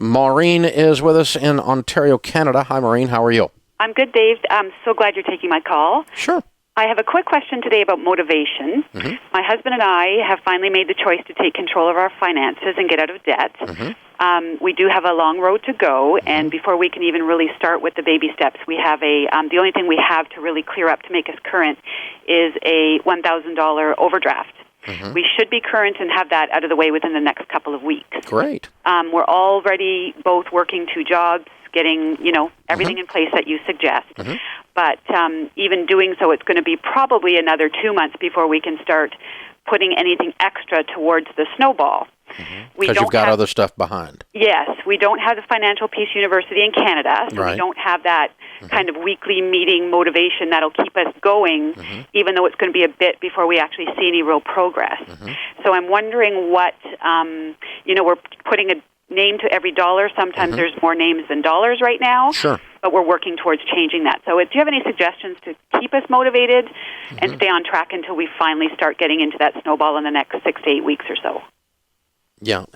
Maureen is with us in Ontario, Canada. Hi, Maureen. How are you? I'm good, Dave. I'm so glad you're taking my call. Sure. I have a quick question today about motivation. Mm-hmm. My husband and I have finally made the choice to take control of our finances and get out of debt. Mm-hmm. We do have a long road to go, mm-hmm. and before we can even really start with the baby steps, we have the only thing we have to really clear up to make us current is a $1,000 overdraft. Mm-hmm. We should be current and have that out of the way within the next couple of weeks. Great. We're already both working 2 jobs, getting, everything mm-hmm. in place that you suggest. Mm-hmm. But even doing so, it's going to be probably another 2 months before we can start putting anything extra towards the snowball. Because you've got other stuff behind. Yes. We don't have the Financial Peace University in Canada, so right. we don't have that mm-hmm. kind of weekly meeting motivation that'll keep us going, mm-hmm. even though it's going to be a bit before we actually see any real progress. Mm-hmm. So I'm wondering what, we're putting a name to every dollar. Sometimes mm-hmm. there's more names than dollars right now. Sure. But we're working towards changing that. So do you have any suggestions to keep us motivated mm-hmm. and stay on track until we finally start getting into that snowball in the next 6 to 8 weeks or so? Yeah,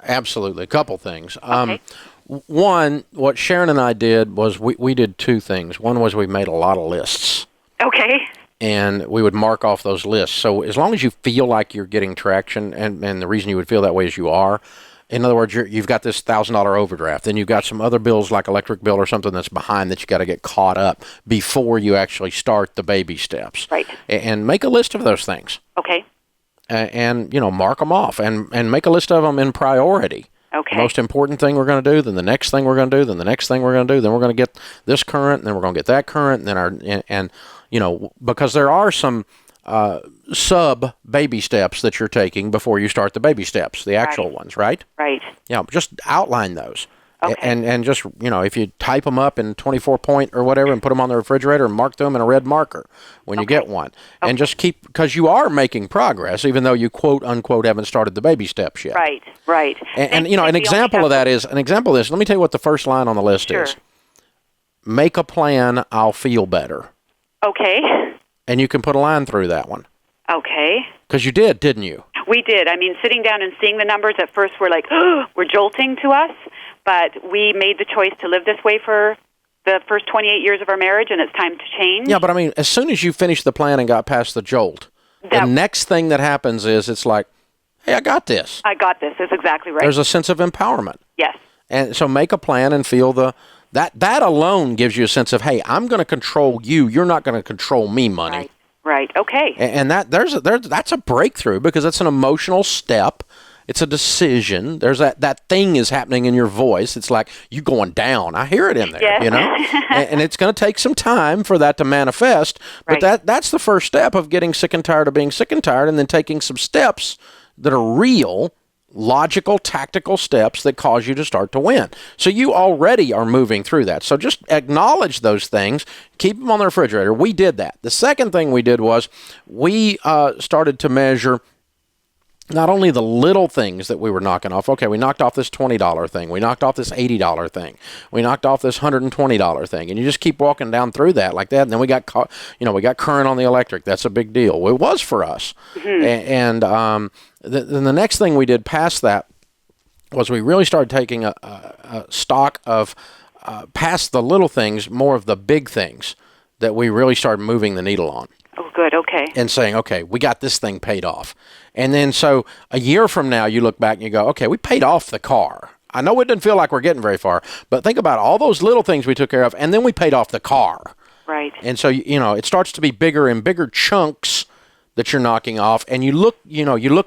absolutely. A couple things. Okay. One, what Sharon and I did was we did 2 things. One was we made a lot of lists. Okay. And we would mark off those lists. So as long as you feel like you're getting traction, and the reason you would feel that way is you are, in other words, you've got this $1,000 overdraft, then you've got some other bills like electric bill or something that's behind that you got to get caught up before you actually start the baby steps. Right. And make a list of those things. Okay. And mark them off and make a list of them in priority. Okay. Most important thing we're going to do, then the next thing we're going to do, then the next thing we're going to do, then we're going to get this current, and then we're going to get that current, and then because there are some sub baby steps that you're taking before you start the baby steps, the actual ones, right? Right. Yeah, just outline those. Okay. And just, if you type them up in 24-point or whatever and put them on the refrigerator and mark them in a red marker when you get one. Okay. And just keep, because you are making progress, even though you quote unquote haven't started the baby steps yet. Right, right. And an example of this, let me tell you what the first line on the list is. Make a plan, I'll feel better. Okay. And you can put a line through that one. Okay. Because you did, didn't you? We did. I mean, sitting down and seeing the numbers at first were like, we're jolting to us. But we made the choice to live this way for the first 28 years of our marriage, and it's time to change. Yeah, but I mean, as soon as you finished the plan and got past the jolt, the next thing that happens is it's like, hey, I got this. I got this. That's exactly right. There's a sense of empowerment. Yes. And so make a plan and feel that alone gives you a sense of, hey, I'm going to control you. You're not going to control me, money. Right. Okay. And that's a breakthrough because it's an emotional step. It's a decision. There's that thing is happening in your voice. It's like you going down. I hear it in there, and it's going to take some time for that to manifest. But that's the first step of getting sick and tired of being sick and tired, and then taking some steps that are real, logical, tactical steps that cause you to start to win. So you already are moving through that. So just acknowledge those things. Keep them on the refrigerator. We did that. The second thing we did was we started to measure not only the little things that we were knocking off. Okay, we knocked off this $20 thing. We knocked off this $80 thing. We knocked off this $120 thing. And you just keep walking down through that like that. And then we got current on the electric. That's a big deal. It was for us. Mm-hmm. And then the next thing we did past that was we really started taking a stock of past the little things, more of the big things that we really started moving the needle on. Oh, good. Okay. And saying, okay, we got this thing paid off. And then so a year from now, you look back and you go, okay, we paid off the car. I know it didn't feel like we're getting very far, but think about all those little things we took care of, and then we paid off the car. Right. And so, it starts to be bigger and bigger chunks that you're knocking off, and you look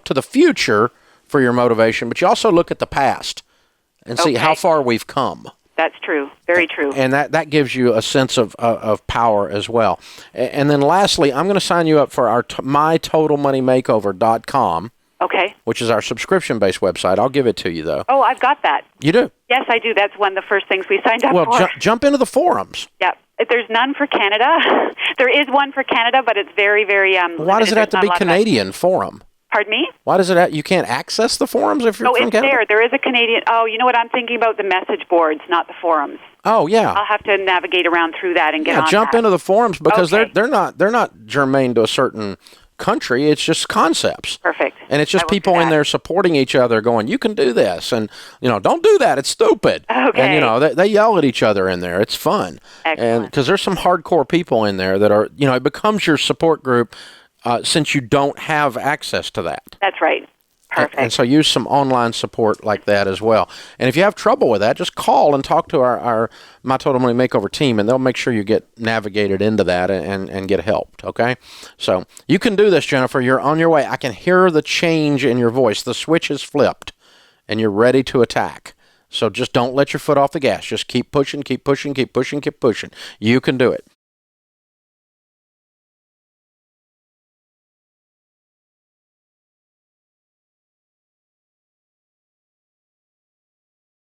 to the future for your motivation, but you also look at the past and see how far we've come. That's true. Very true. And that gives you a sense of power as well. And then lastly, I'm going to sign you up for our mytotalmoneymakeover.com. Okay. Which is our subscription-based website. I'll give it to you, though. Oh, I've got that. You do? Yes, I do. That's one of the first things we signed up for. Well, jump into the forums. Yeah. There's none for Canada. There is one for Canada, but it's very, very why does it have to be Canadian forum? Pardon me? Why does it you can't access the forums if you're from Canada? Oh, it's there. There is a Canadian. Oh, you know what? I'm thinking about the message boards, not the forums. Oh, yeah. I'll have to navigate around through that and get on jump that. into the forums because they're not germane to a certain country. It's just concepts. Perfect. And it's just people in there supporting each other going, you can do this. And, don't do that. It's stupid. Okay. And, they yell at each other in there. It's fun. Excellent. And because there's some hardcore people in there that are, it becomes your support group since you don't have access to that. That's right. Perfect. And so use some online support like that as well. And if you have trouble with that, just call and talk to our My Total Money Makeover team, and they'll make sure you get navigated into that and get helped, okay? So you can do this, Jennifer. You're on your way. I can hear the change in your voice. The switch has flipped, and you're ready to attack. So just don't let your foot off the gas. Just keep pushing, keep pushing, keep pushing, keep pushing. You can do it.